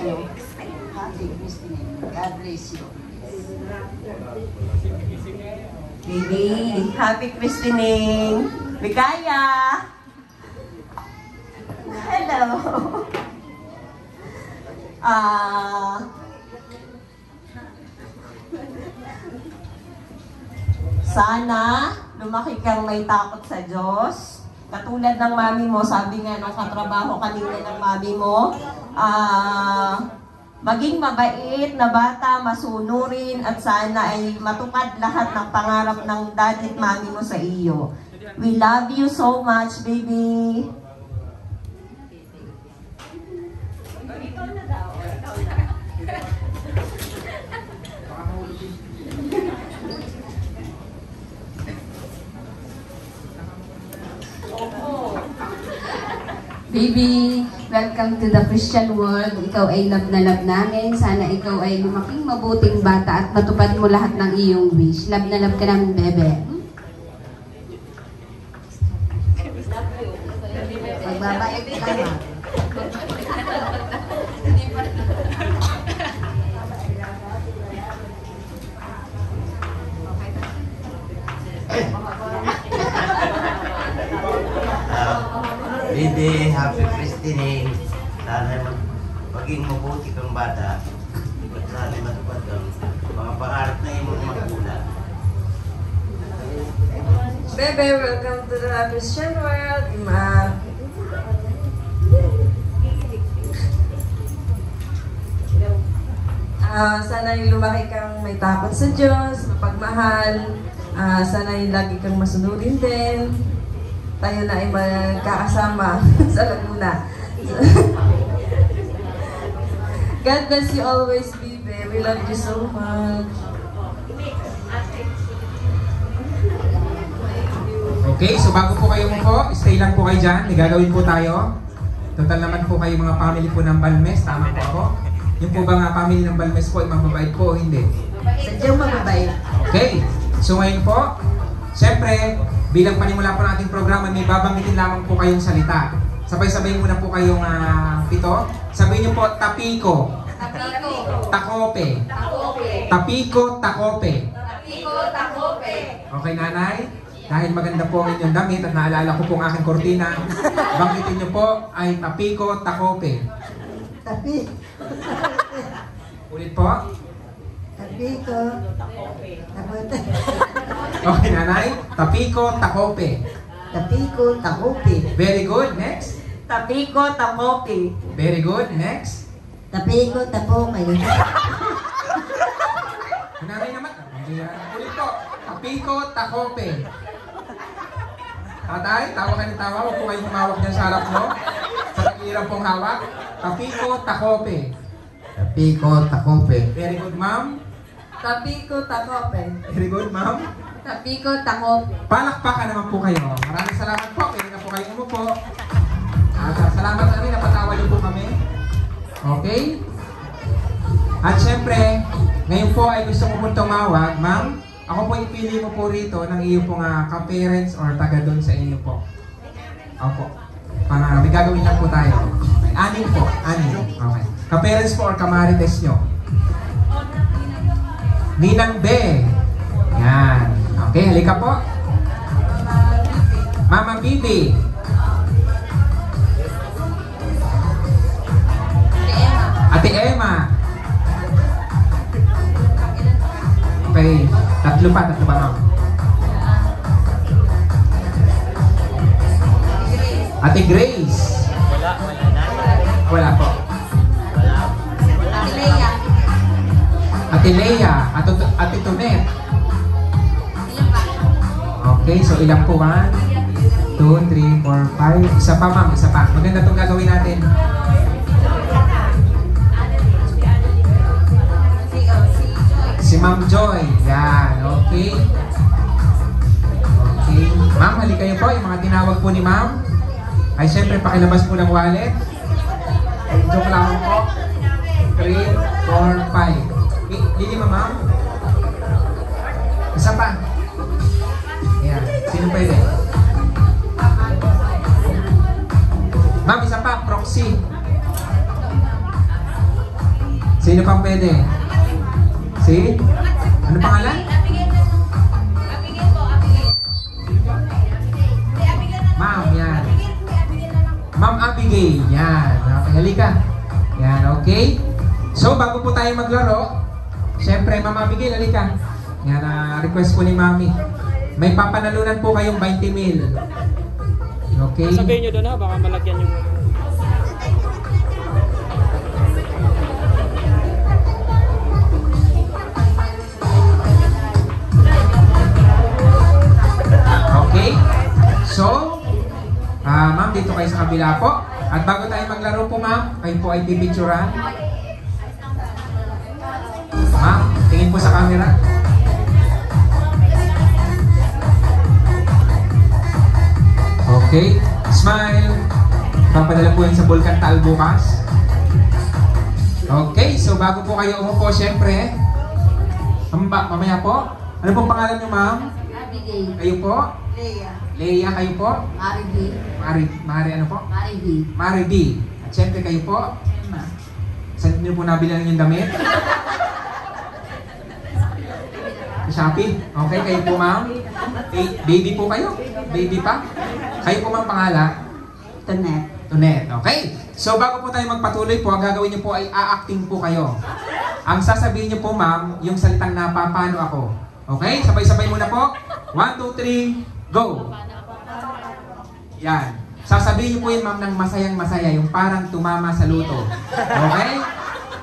you. Happy Christine. God bless you. Baby, happy Christine. Bigaya. Hello. Sana lumaki kang may takot sa Diyos. Katulad ng mami mo, sabi nga nung katrabaho kanina ng mami mo, maging mabait na bata, masunurin, at sana ay matupad lahat ng pangarap ng daddy at mami mo sa iyo. We love you so much, baby. Baby, welcome to the Christian world. Ikaw ay love na love namin. Sana ikaw ay lumaking mabuting bata at matupad mo lahat ng iyong wish. Love na love ka namin, bebe. Magbabait ka ba? Baby, happy Christine. Sana maging mabuti kang bata. Sana matupad ang mga pangarap na iyong magulang. Bebe, welcome to the Christian world. Sana yung lumaki kang may takot sa Diyos, mapagmahal. Sana yung lagi kang masunurin din. Tayo na ay magkakasama sa Laguna. God bless you always, Bibe. We love you so much. Okay, so bago po kayo umupo, stay lang po kayo dyan. May gagawin po tayo. Total naman po kayo mga family po ng Balmes. Tama po ako? Yung po ba nga family ng Balmes po ay mababait po o hindi? Sadyang mababait. Okay, so ngayon po, siyempre, bilang panimula po ng ating programa, may babanggitin lamang po kayong salita. Sabay-sabay muna po kayong pito. Sabihin niyo po, tapiko. Tapiko. Takope. Takope. Tapiko, takope. Tapiko, takope. Okay, nanay? Dahil maganda po ang inyong damit at naalala ko po ang aking kortina, banggitin niyo po ay tapiko, takope. Tapi. Ulit po. Tapiko. Takope. Okay, nanay? Tapiko, takope. Tapiko, takope. Very good. Next. Tapiko, takope. Very good. Next. Tapiko, takope. Nanay naman. Ulit po. Tapiko, takope. Tatay, tawa ka ng tawa. Huwag po kayong humawak dyan sa harap mo. Sa tagirang pong hawak. Tapiko, takope. Tapiko, takope. Very good, ma'am. Tapiko, takope. Very good, ma'am. Tapiko, takope. Palakpakan naman po kayo. Maraming salamat po. Pwede na po kayo umupo. At salamat sa amin. Napatawa niyo po kami. Okay? At syempre, ngayon po ay gusto mo po tumawag, ma'am. Ako po ipili mo po rito ng iyong pong ka-parents or taga doon sa inyo po. Opo. Para may gagawin lang po tayo. Okay. Anim po. Anim. Okay. Ka-parents po or kamarites nyo. Ninang Be. Yan. Okay, halika po. Mama Bibi. Ate Emma. Okay, tatlo pa, ma'am. Ate Grace. Wala po. Ate Leia. Ate Leia. Ate Tonet. Ilan pa? Okay, so ilan po, 1, 2, 3, 4, 5. Isa pa, ma'am, isa pa. Maganda itong gagawin natin. Si Ma'am Joy. Yan, okay. Okay. Ma'am, halika kayo po. Yung mga tinawag po ni ma'am. Ay, syempre, pakilabas po ng wallet. Joke lang po. 3, 4, 5. Lilima, ma'am. Isa pa. Yan. Sino pwede? Ma'am, isa pa. Proxy. Sino pang pwede? Si? Ano pangalan? Ma'am, yan. Ma'am Abigail, yan. Okay, halika. Yan, okay. So, bago po tayo maglaro, syempre, Ma'am Abigail, halika. Yan, request po ni Mami. May papanalunan po kayong 20 mil. Okay? Sabihin nyo doon ha, baka malagyan yung... Okay? So, ma'am, dito kayo sa kabila po. At bago tayo maglaro po, ma'am, kayo po ay pipicturan. Ma'am, tingin po sa camera. Okay, smile. Papadala po yan sa Vulcan Taal bukas. Okay, so bago po kayo umupo, syempre, mamaya po. Ano pong pangalan niyo, ma'am? Abigail. Kayo po? Leia, kayo po? Mari ano po? Mari B. At syempre kayo po? Saan niyo po nabilan yung damit? Sa Shopee? Okay, kayo po, ma'am? Baby po kayo? Baby pa? Kayo po, ma'am, pangalan? Tonet. Okay. So, bago po tayo magpatuloy po, ang gagawin niyo po ay a-acting po kayo. Ang sasabihin niyo po, ma'am, yung salitang napapano ako. Okay? Sabay-sabay muna po. 1, 2, 3, go! Yan. Sasabihin niyo po yun, ma'am, ng masayang-masaya, yung parang tumama sa luto. Okay?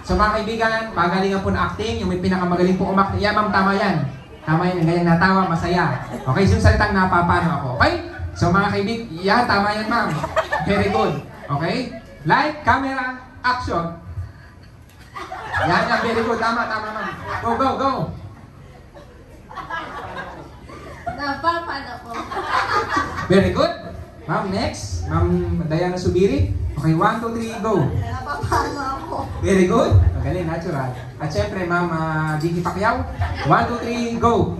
So, mga kaibigan, pagalingan po ng acting, yung may pinakamagaling po umakting. Yan, ma'am, tama yan. Tama yan, yung ganyang natawa, masaya. Okay, so yung salitang napapano ako. Okay? So, mga kaibigan, yan, tama yan, ma'am. Very good. Okay? Light, camera, action. Yan, very good. Tama, ma'am. Go. Napapano ko. Very good. Ma'am, next. Ma'am Diana Subiri. Okay, 1, 2, 3, go. Napapano ako. Very good. Magaling, natural. At syempre, ma'am Gigi Pacquiao. 1, 2, 3, go.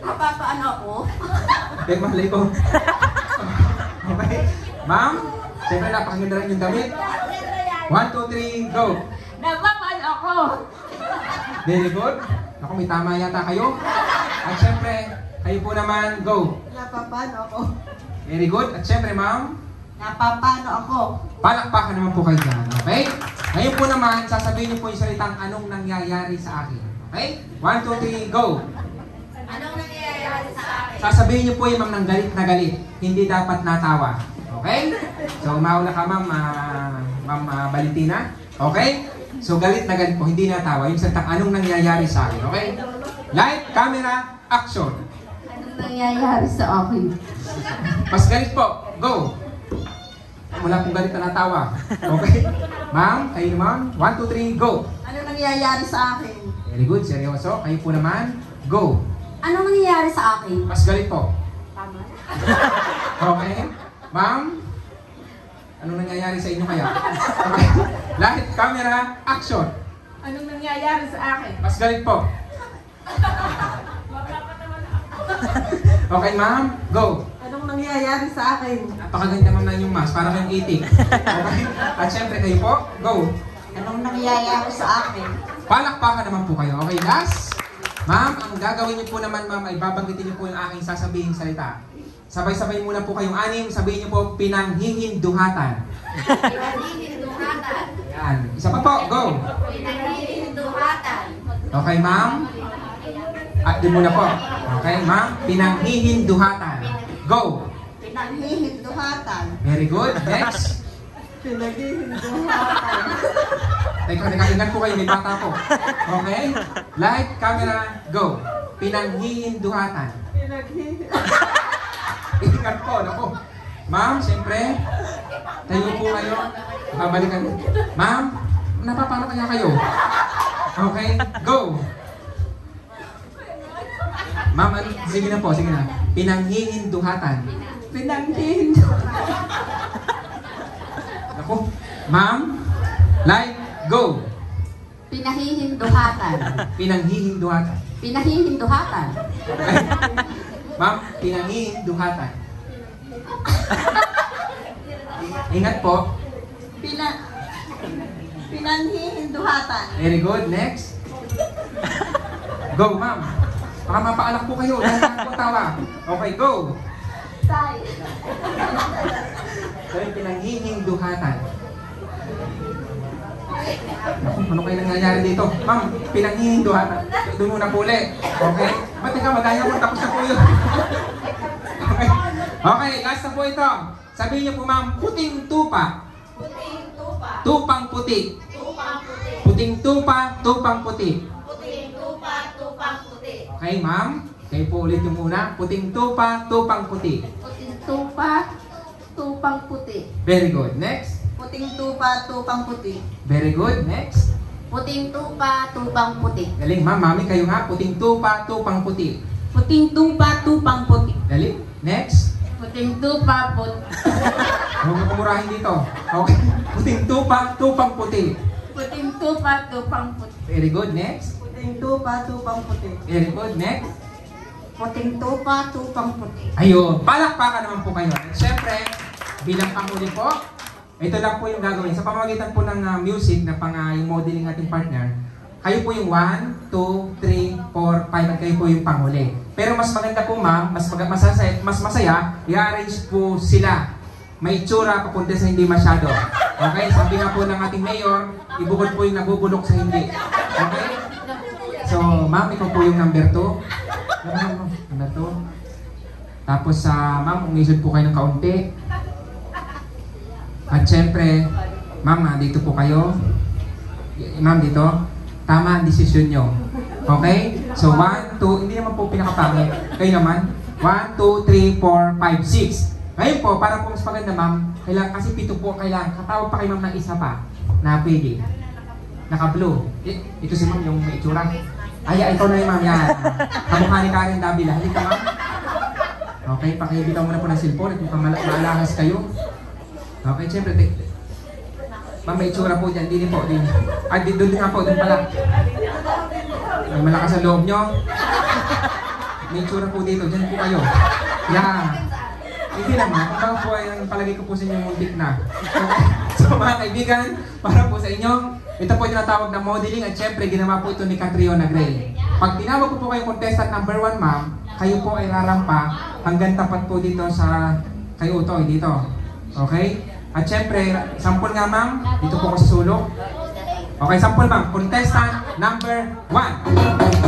Napapano ako. Peg mahalay ko. Okay. Ma'am, syempre napakaganda rin yung damit. 1, 2, 3, go. Napapano ako. Very good. Ako, may tama yata kayo. At syempre, kayo po naman, go. Napapano ako? Very good. At syempre, ma'am, Napapano ako? palakpakan naman po kayo dyan. Okay? Ngayon po naman, sasabihin niyo po yung salitang anong nangyayari sa akin. Okay? 1, 2, 3, go. Anong nangyayari sa akin? Sasabihin niyo po yung ma'am ng galit na galit. Hindi dapat natawa. Okay? So, mauna ka, ma'am, ma'am Valentina. Okay? So, galit na galit po, hindi natawa. Yung salitang anong nangyayari sa akin. Okay? Light, camera, action. Anong nangyayari sa akin? Mas galit po. Go. Wala pong galit na natawa. Okay? Ma'am, kayo naman. 1, 2, 3, go. Ano nangyayari sa akin? Very good, seryoso. Kayo po naman. Go. Anong nangyayari sa akin? Mas galit po. Tama. Okay? Ma'am, anong nangyayari sa inyo kaya? Okay. Light, camera, action. Anong nangyayari sa akin? Mas galit po. Okay, ma'am. Go. Anong nangyayari sa akin? Napakaganda ma'am na inyong mask. Para kayong itik. Okay? At syempre kayo po. Go. Anong nangyayari sa akin? Palakpakan naman po kayo. Okay, last. Ma'am, ang gagawin niyo po naman, ma'am, ay babanggitin niyo po yung aking sasabihin salita. Sabay-sabay muna po kayong anim. Sabihin niyo po, pinanghihinduhatan. Pinanghihinduhatan. Yan. Isa pa po. Go. Pinanghihinduhatan. Okay, ma'am. At di muna po. Okay, ma'am. Pinanghihinduhatan. Go. Pinanghihinduhatan. Very good. Next. Pinaghihinduhatan. Teka, ingat po kayo. May bata po. Okay? Light, camera, go. Pinanghihinduhatan. Pinaghihinduhatan. Ingat po. Naku. Ma'am, siyempre. Tayo po kayo. Babalikan. Ma'am, napapano kaya kayo? Okay? Go. Ma'am, sige na po. Sige na. Pinanghihinduhatan. Pinanghihinduhatan. Naku. Ma'am, light, go. Pinahihinduhatan. Pinanghihinduhatan. Pinahihinduhatan. Okay? Ma'am, pinanghihinduhatan. Ingat po. Pinanhihinduhatan. Very good. Next. Go, ma'am. Baka mapaalak po kayo. Dahil lang po tawa. Okay, go. Tay. So, yung pinanghihinduhatan. Naku, ano kayo nangyayari dito? Ma'am, pinanghihinduhatan. Doon muna po ulit. Okay? Ba't ikaw, magaya mo, tapos na po yun. Okay. Okay, last na po ito. Sabihin niyo po, ma'am, puting tupa. Puting tupa. Tupang puti. Tupang puti. Puting tupa, tupang puti. Puting tupa, tupang puti. Okay, ma'am? Kayo po ulit yung una. Puting tupa, tupang puti. Puting tupa, tupang puti. Very good. Next. Puting tupa, tupang puti. Very good. Next. Puting tupa, tupang puti. Galing, ma'am. Mami, kayo nga. Puting tupa, tupang puti. Puting tupa, tupang puti. Galing. Next. Puting tupa, Huwag mo kumurahin dito. Okay. Puting tupa, tupang puti. Puting tupa, tupang puti. Very good. Next. Puting tupa, tupang puti. Very good. Next. Puting tupa, tupang puti. Ayun. Palakpakan naman po kayo. At syempre, bilang panghuli po, ito lang po yung gagawin. Sa pamamagitan po ng music na yung modeling ating partner, kayo po yung 1, 2, 3, 4, 5 at kayo po yung panghuli. Pero mas maganda po ma'am, mas masaya, i-arrange po sila. May itsura papunta sa hindi masyado. Okay? Sabi nga po ng ating mayor, ibukod po yung nabubulok sa hindi. Okay? So, ma'am, ikaw po yung number 2. Number 2. Tapos, ma'am, umisod po kayo ng kaunti. At syempre, ma'am, dito po kayo. Ma'am, dito. Tama ang desisyon nyo. Okay? So, 1, 2, hindi naman po pinakapangit. Kayo naman. 1, 2, 3, 4, 5, 6. Ngayon po, para po mas maganda, ma'am, kailangan, kasi 7 po, kailangan, katawag pa kayo, ma'am, ng isa pa na pwede. Naka-blue. Ito si ma'am, yung may itsura. Ay, ikaw na yung ma'am, yan. Kamukha ni Karen Davila. Halika, ma'am. Okay, pakihibitan mo na po ng cellphone at mukhang maalahas kayo. Okay, syempre, ma'am, may itsura po dyan. Dili po, dili. Ay, doon nga po, doon pala. May malakas sa loob nyo. May itsura po dito, dyan po kayo. Yeah. Hindi naman, ito po ay ang palagay ko po sa inyo muntik na. So mga kaibigan, para po sa inyo, ito po yung tinatawag na modeling at syempre ginawa po ito ni Catriona Gray. Pag tinawag ko po kayong contestant number 1, ma'am, kayo po ay rarampa hanggang tapat po dito sa kay Utoy dito. Okay? At syempre, sample nga ma'am, dito po ako sa sulok. Okay, sample ma'am, contestant number 1.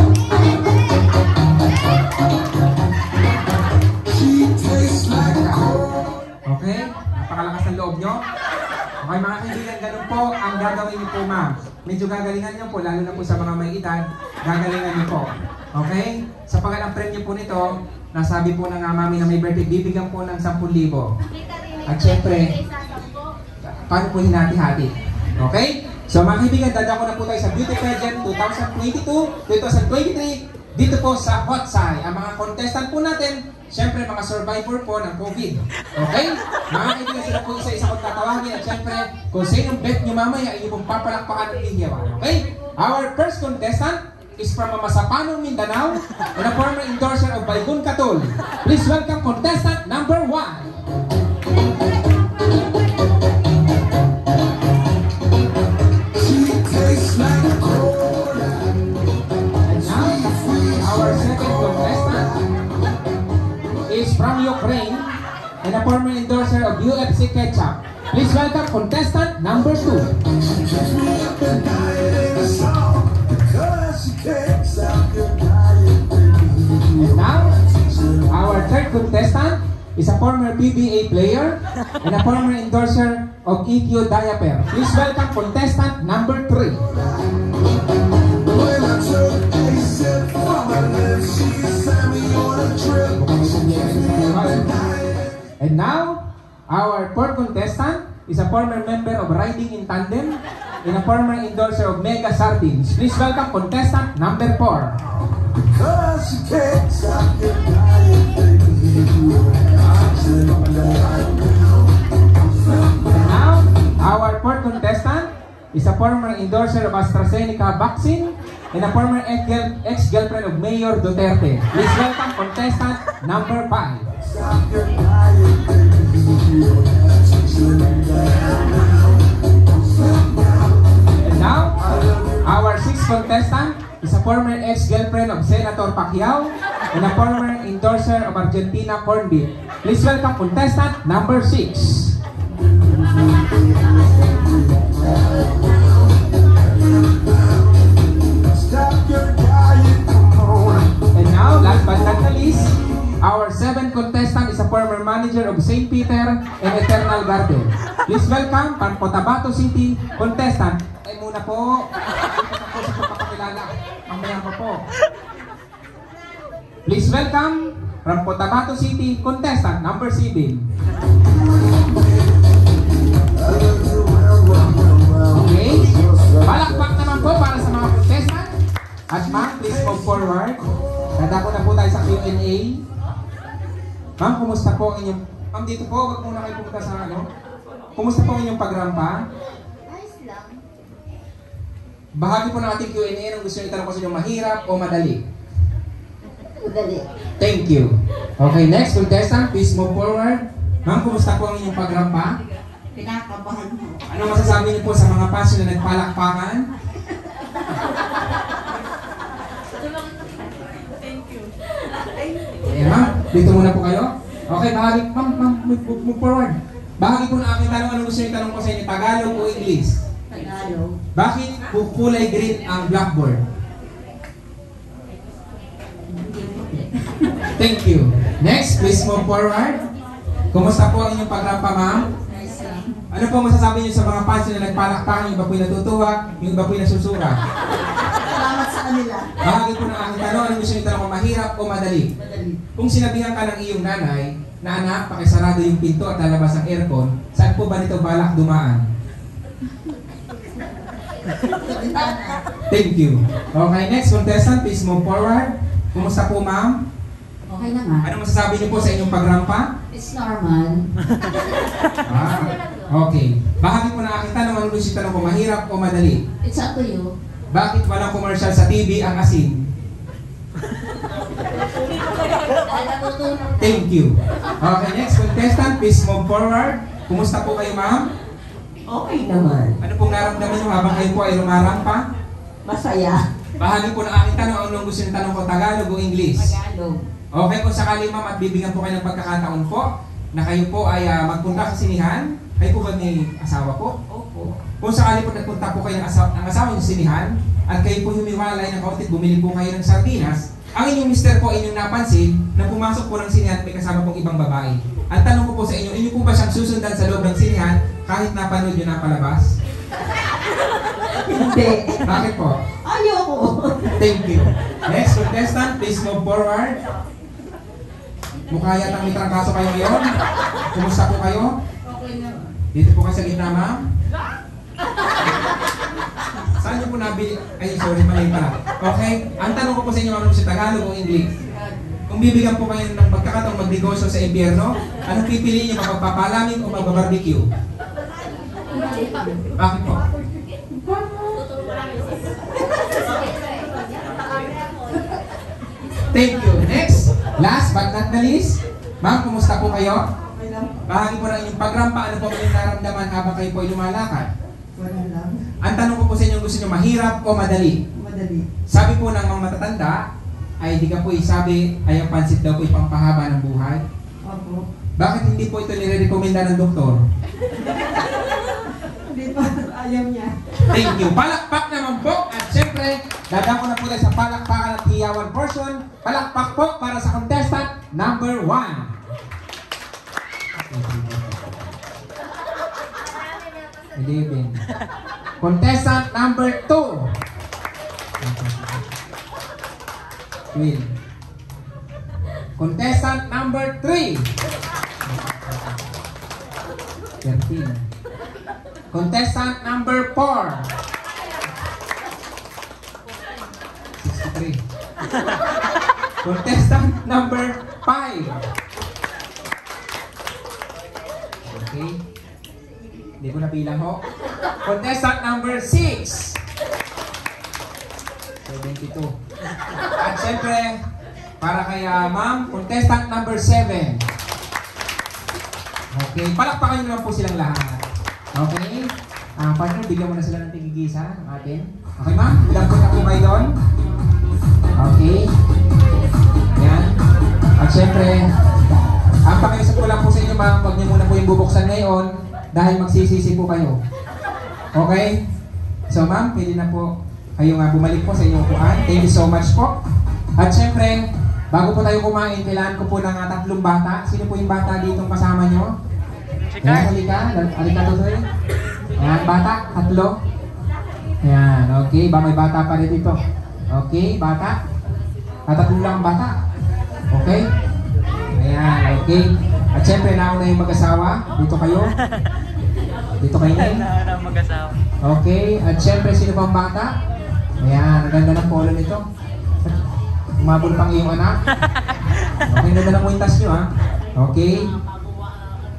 Okay? Napakalakas ng loob nyo. Okay mga kaibigan, ganun po ang gagawin niyo po ma'am. Medyo gagalingan niyo po, lalo na po sa mga may edad, gagalingan niyo po. Okay? Sa ang premyo po nito, nasabi po ng mami na may birthday, bibigyan po ng 10,000. At syempre, paano po hinati-hati? Okay? So mga kaibigan, dadako na po tayo sa Beauty Pageant 2022-2023 dito po sa Hot Side. Ang mga contestant po natin, syempre mga survivor po ng COVID. Okay? Mga kaibigan, sila po isa-isa kong tatawagin at syempre, kung sinong bet nyo mamaya, ay pong papalakpakan ng lihiyawan. Okay? Our first contestant is from Masapanong, Mindanao and a former endorser of Baygon Katol. Please welcome contestant number 1. From Ukraine and a former endorser of UFC Ketchup. Please welcome contestant number 2. And now, our third contestant is a former PBA player and a former endorser of EQ Diaper. Please welcome contestant number 3. And now, our fourth contestant is a former member of Riding in Tandem and a former endorser of Mega Sardines. Please welcome contestant number 4. And now, our fourth contestant is a former endorser of AstraZeneca vaccine and a former ex-girlfriend of Mayor Duterte. Please welcome contestant number 5. contestant is a former ex-girlfriend of Senator Pacquiao and a former endorser of Argentina corned beef. Please welcome contestant number 6. And now, last but not the least, our 7th contestant is a former manager of St. Peter and Eternal Garden. Please welcome from Cotabato City contestant. Ay muna po. Ako sa pagpapakilala. Mamaya pa po. Please welcome from Cotabato City contestant number 7. Okay. Palakpak naman po para sa mga contestant. At ma'am, please move forward. Dadako na po tayo sa Q&A. Ma'am, kumusta po ang inyong... Ma'am, dito po, wag muna kayo pumunta sa ano. Kumusta po ang inyong pagrampa? Ayos lang. Bahagi po ng ating Q&A nung gusto nyo itanong ko sa inyo, mahirap o madali? Madali. Thank you. Okay, next contestant, please move forward. Ma'am, kumusta po ang inyong pagrampa? Pinakabahan mo. Ano masasabi niyo po sa mga fans na nagpalakpakan? Ayan, ma'am. Dito muna po kayo. Okay, bahagi. Ma'am, move forward. Bahagi po na aking tanong. Ano gusto niyo itanong ko sa inyo? Tagalog o English? Tagalog. Bakit po kulay green ang blackboard? Thank you. Next, please move forward. Kumusta po ang inyong pagrampa, ma'am? Ayos lang. Ano po masasabi niyo sa mga fans na nagpalakpakan? Yung iba po'y natutuwa, yung iba po'y nasusura. Salamat sa kanila. Bahagi po ng aking tanong. Ano gusto niyo itanong ko? Mahirap o madali? Madali. Kung sinabihan ka ng iyong nanay na anak, pakisarado yung pinto at lalabas ang aircon, saan po ba nito balak dumaan? Thank you. Okay, next contestant, please move forward. Kumusta po, ma'am? Okay na nga. Ano masasabi niyo po sa inyong pagrampa? It's normal. Okay. Bahagi po ng aking tanong, ano gusto tanong ko, mahirap o madali? It's up to you. Bakit walang commercial sa TV ang asin? Dahil natutunan. Thank you. Okay, next contestant, please move forward. Kumusta po kayo, ma'am? Okay naman. Ano pong naramdaman niyo habang kayo po ay rumarampa? Masaya. Bahagi po ng aking tanong, ano gusto niyo tanong ko, Tagalog o English? Tagalog. Okay, kung sakali ma'am at bibigyan po kayo ng pagkakataon po na kayo po ay magpunta sa sinihan, kayo po ba may asawa po? Opo. Kung sakali po nagpunta po kayo ng asawa yung sinihan at kayo po humiwalay ng kaunti, bumili po kayo ng sardinas, ang inyong mister po inyong napansin na pumasok po ng sinihan at may kasama pong ibang babae. Ang tanong ko po sa inyo, inyo po ba siyang susundan sa loob ng sinihan kahit napanood nyo na palabas? Hindi. Bakit po? Ayoko. Thank you. Next contestant, please move forward. Mukha yatang may trangkaso kayo ngayon. Kumusta po kayo? Okay naman. Dito po kayo sa gitna, ma'am. Saan niyo po nabili? Ay, sorry, mali pala. Okay, ang tanong ko po sa inyo, ma'am, sa Tagalog o English? Kung bibigyan po kayo ng pagkakataong magnegosyo sa impyerno, anong pipiliin niyo, magpapalamin o magbabarbecue? Bakit po? Thank you. Next, last but not the least, ma'am, kumusta po kayo? Okay lang. Bahagi po ng inyong pagrampa, ano po yung naramdaman habang kayo po ay lumalakad? Wala lang. Ang tanong ko po sa inyo, gusto nyo mahirap o madali? Madali. Sabi po ng mga matatanda, ay di ka po isabi, ay ang pansit daw po ipampahaba ng buhay. Opo. Bakit hindi po ito nire-recommenda ng doktor? Hindi pa. Ayaw niya. Thank you. Palakpak naman po. At syempre, dadako na po tayo sa palakpakan at hiyawan portion. Palakpak po para sa contestant number 1. Contestant number 2. Will. Contestant number 3. 13. Contestant number 4. 63. Contestant number 5. Okay. Hindi ko nabilang ho. Contestant number 6. 72. At syempre, para kay ma'am, contestant number 7. Okay, palakpakan nyo naman po silang lahat. Okay? Partner, bigyan mo na sila ng tigigisa ng atin. Okay ma'am? Ilambot na po kayo doon. Okay. Ayan. At syempre, ang pakiusap ko lang po sa inyo ma'am, huwag niyo muna po yung bubuksan ngayon dahil magsisisi po kayo. Okay? So ma'am, pwede na po kayo nga bumalik po sa inyong upuan. Thank you so much po. At syempre, bago po tayo kumain, kailangan ko po ng 3 bata. Sino po yung bata dito kasama nyo? Ayan, halika Totoy. Ayan, bata, 3. Ayan, okay. May bata pa rin dito. Okay, bata. 3 lang ang bata. Okay? Ayan, okay. At syempre, nauna yung mag-asawa. Dito kayo. Dito kayo na mag-asawa. Okay, at syempre, sino pang bata? Ayan, ang ganda ng polo nito. Umabol pang iyong anak. Okay, ganda ng kwintas nyo ha. Okay.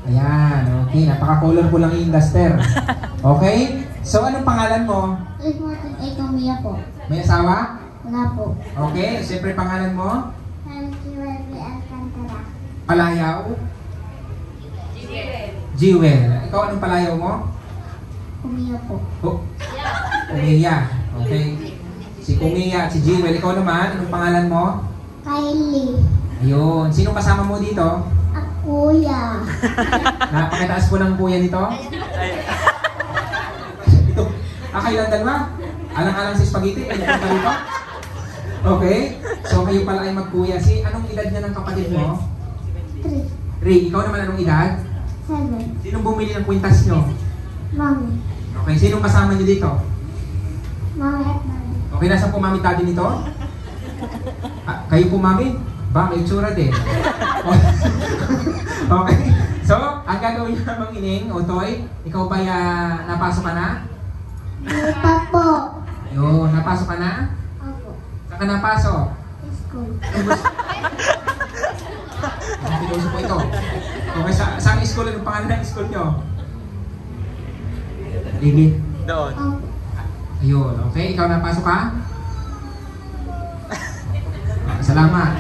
Ayan, okay. Napaka-colorful lang yung duster. Okay? So, anong pangalan mo? Ito Mia po. May asawa? Wala po. Okay, siyempre pangalan mo? Nancy Alcantara. Palayaw? Jewel. Ikaw anong palayaw mo? Mia po. Oh. Kumiya. Okay. Si Kumiya at si Jewel. Ikaw naman, anong pangalan mo? Kylie. Ayun. Sino kasama mo dito? Kuya. Napakitaas po ng kuya nito. Ito. Kayo lang dalawa? Alang-alang si spaghetti. Ano po dito? Okay. So kayo pala ay magkuya. Anong edad niya ng kapatid mo? 3. Ray, ikaw naman anong edad? 7. Sinong bumili ng kwintas nyo? Mommy. Okay, sinong kasama nyo dito? Mommy at Mommy. Okay, nasa po mami daddy nito? Kayo po mami? Ba, may itsura din. Okay. So, ang gagawin niya namang ining, Otoy, ikaw ba napasok ka na? Di pa po. Ayun, napasok ka na? Opo. Saan ka napasok? School. Ang pinuso po ito. Okay, saan school? Anong pangalan ng school nyo? David. Doon. Opo. Ayun, okay. Ikaw napasok ka? Salamat.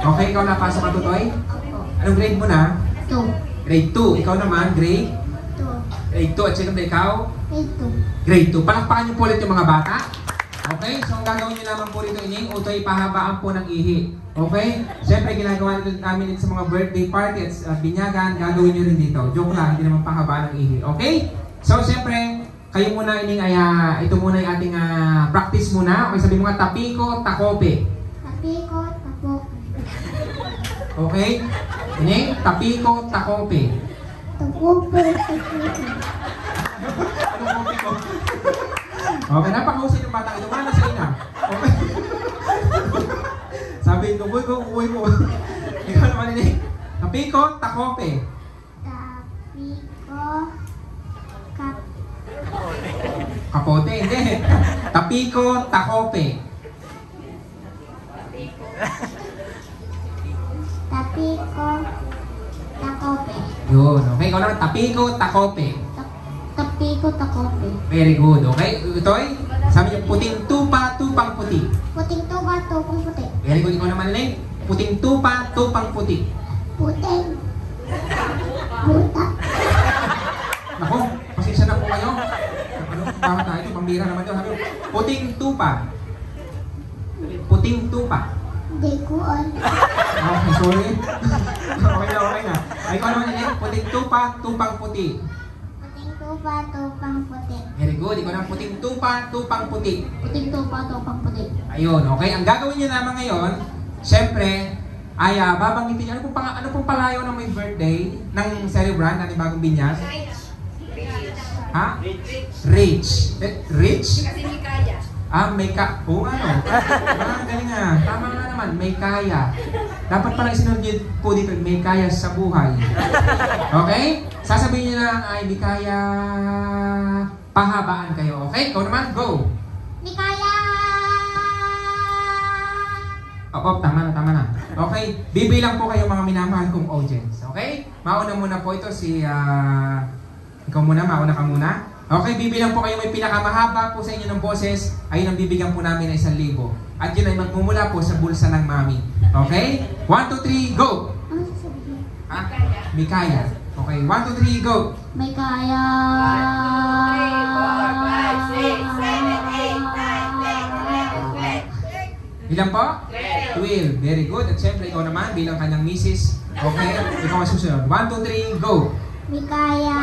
Okay, ikaw napasok ka, Tutoy? Opo. Anong grade mo na? 2. Grade 2. Ikaw naman, grade? 2. Grade 2. At siyempre ikaw? 8. Grade 2. Palakpakan niyo po ulit yung mga bata. Okay? So, ang gagawin niyo naman po rito ining, Utoy, pahabaan po ng ihi. Okay? Siyempre, ginagawa namin ito sa mga birthday party at binyagan. Gagawin niyo rin dito. Joke lang, hindi naman pahabaan ng ihi. Okay? So, siyempre, kayo muna ining ay, ito muna yung ating practice muna. Okay, sabi mo nga, tapiko, takope. Tapiko, tapo. Okay? Ining, tapiko, takope. Tapupo, tapiko. Anong kopi ko? Okay, napakahusay yung bata. Ito nga na sa ina. Okay. Sabi, uwi mo. Ikaw naman ini. Tapiko, takope. Tapiko, kap. Kapote, hindi. Tapiko, takope. Tapiko, takope. Yun, okay. Ikaw naman, tapiko, takope. Tapiko, takope. Very good, okay. Ito'y, sabi niyo, puting tupa, tupang puti. Puting tuba, tupang puti. Very good, ikaw naman ini. Puting tupa, tupang puti. Puting. Puta. Nako, pasensya na po kayo. Ano, bakit na ito? Pambira naman ito. Sabi mo, puting tupa. Puting tupa. Di ko on. Okay, sorry. Okay na. Ay, ikaw naman ini. Puting tupa, tupang puti. Puting tuba, tupang puti. Very good. Ikaw naman puting tupa, tupang puti. Puting tuba, tupang puti. Ayun, okay. Ang gagawin niyo naman ngayon, syempre, ay babanggitin niyo. Ano pong palayo ng may birthday ng celebrant na bagong binyag? Ha? Rich. Rich? Kasi may kaya. May ka... Oo, ano? Galing nga. Tama nga naman, may kaya. Dapat pala isinunod niyo po dito, may kaya sa buhay. Okay? Sasabihin niyo lang, ay, may kaya... Pahabaan kayo. Okay? Ikaw naman, go! Di kaya! Oo, tama na. Okay? Bibilang po kayo mga minamahal kong audience. Okay? Mauna muna po ito si... Ikaw muna, mauna ka muna. Okay, bibilang po kayo may pinakamahaba po sa inyo ng boses. Ayun ang bibigyan po namin ng 1,000. At yun ay magmumula po sa bulsa ng mami. Okay? 1, 2, 3, go! Ano sasabihin? Ha? May kaya. Okay, 1, 2, 3, go! May kaya! 1, 2, 3, 4, 5, 6, 7, 8, Ilan po? 12. Very good. At syempre, ikaw naman bilang kanyang misis. Okay? Ikaw ang susunod. 1, 2, 3, go! Mikaya.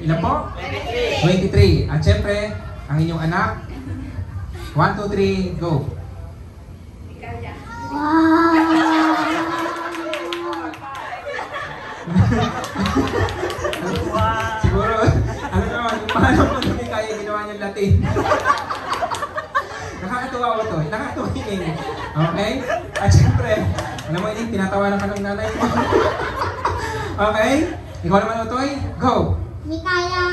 Ilan po? 23. At syempre, ang inyong anak. 1, 2, 3, go! Siguro, ano naman, yung pangalan mo hindi kaya ginawa niyang Latin. Nakakatuwa ko to. Nakakatuwa yun eh. Okay? At syempre, alam mo yun, tinatawanan ka ng nanay mo. Okay? Ikaw naman, Otoy. Go! Mikaya.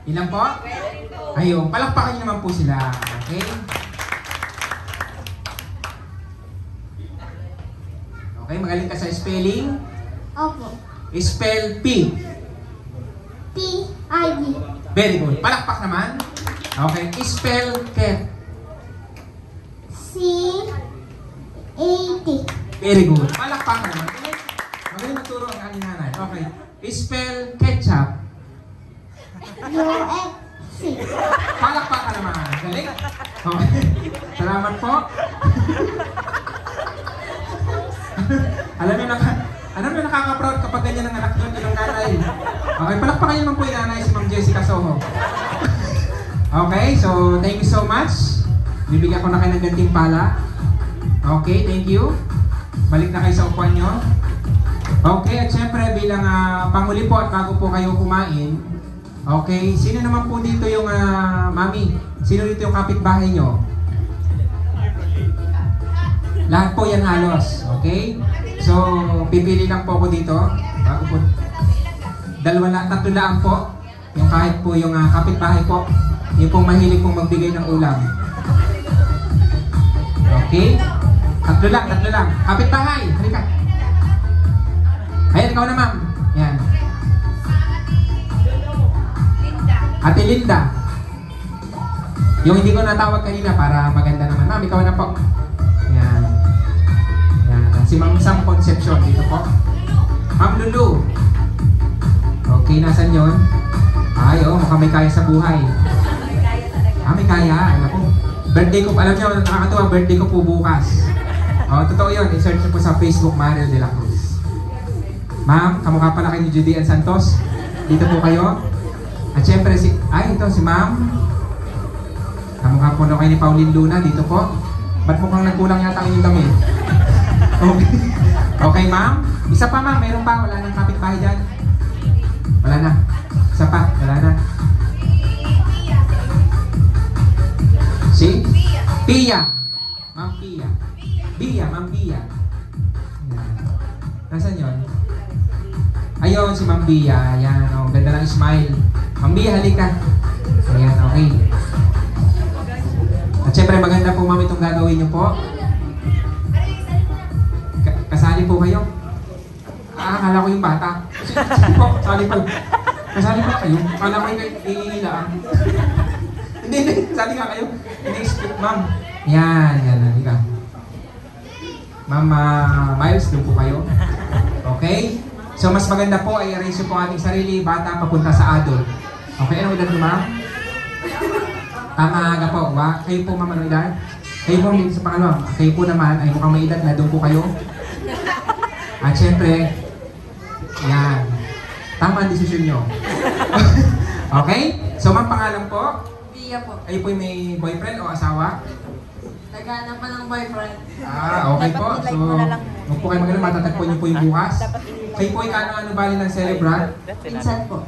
Ilan po? Ayun, palakpakan niyo naman po sila. Okay? Okay, magaling ka sa spelling. Opo. Spell P. P-I-D. Very good. Palakpak naman. Okay, spell cat. C-A-T. Very good. Palakpakan naman. Magaling magturo ang aking nanay. Okay. Spell ketchup. U-X-C. Palakpakan naman. Galing. Okay. Salamat po. Alam niyo nakaka-proud kapag ganyan ang anak nyo, yung nanay. Okay, palakpakan niyo naman po yung nanay, si Ma'am Jessica Soho. Okay, so thank you so much. Bibigyan ko na kayo ng gantimpala. Okay, thank you. Balik na kayo sa upuan nyo. Okay, at syempre bilang panghuli po at bago po kayo kumain, okay, sino naman po dito yung mami? Sino dito yung kapitbahay nyo? Lahat po yan halos, okay? So, pipili lang po ako dito. Bago po, tatlo lang po. Yung kahit po yung kapitbahay po, yung pong mahilig pong magbigay ng ulam. Okay? Tatlo lang. Kapitbahay, halika. Ayan, ikaw na ma'am. Yan. Ate Linda. Yung hindi ko natawag kanina para maganda naman. Ma'am, ikaw na po. Yan. Si Ma'am Sam Concepcion dito po. Ma'am Lulu. Okay, nasan yun? Ay, mukhang may kaya sa buhay. May kaya. Ano po? Birthday ko, alam niyo, nakakatuwa, birthday ko po bukas. Totoo yun. I-search niyo po sa Facebook, Mariel de la Cruz. Ma'am, kamukha pala kayo ni Judy Ann Santos. Dito po kayo. At syempre, ito si Ma'am. Kamukha po na kayo ni Pauline Luna. Dito po. Ba't mukhang nagkulang yata ang inyong dami? Okay. Okay, ma'am. Isa pa, ma'am. Meron pa. Wala nang kapitbahay dyan. Wala na. Isa pa. Wala na. Si? Pia. Ma'am Pia. Bia. Ma'am Bia. Nasaan yun? Ayun, si Ma'am Bia. Ayan, ganda ng smile. Ma'am Bia, halika. Ayan, okay. At syempre, maganda po, ma'am, itong gagawin niyo po. Kasali po kayo? Akala ko yung bata. Sige po, sali po. Kasali po kayo? Akala ko yung iilaan. Hindi, sali nga kayo. Ini-script, ma'am. Yan, halika. Ma'am Miles, doon po kayo. Okay? So, mas maganda po ay arrange po ating sarili, bata, papunta sa adult. Okay, anong edad mo, ma'am? Tama po. Kayo po, ma'am, anong edad? Kayo po, sa pangalawa. Kayo po naman ay mukhang may edad na doon po kayo. At syempre, yan. Tama ang desisyon nyo. Okay? So, ma'am, pangalan po? Pia po. Kayo po may boyfriend o asawa? Naghanap pa ng boyfriend. Okay po. So, huwag po kayo maganda, matatagpuan niyo po yung bukas. Kayo po ay ano bali ng celebrant? Pinsan po.